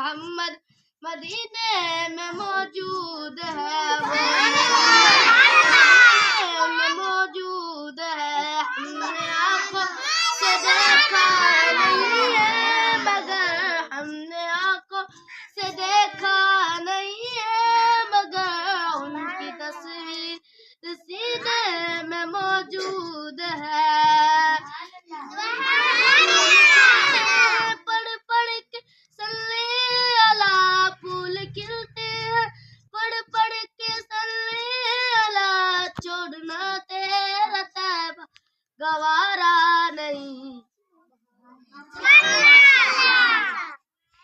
محمد مدینے میں موجود ہے، میں موجود ہے، ہم نے آنکھوں سے دیکھا نہیں ہے،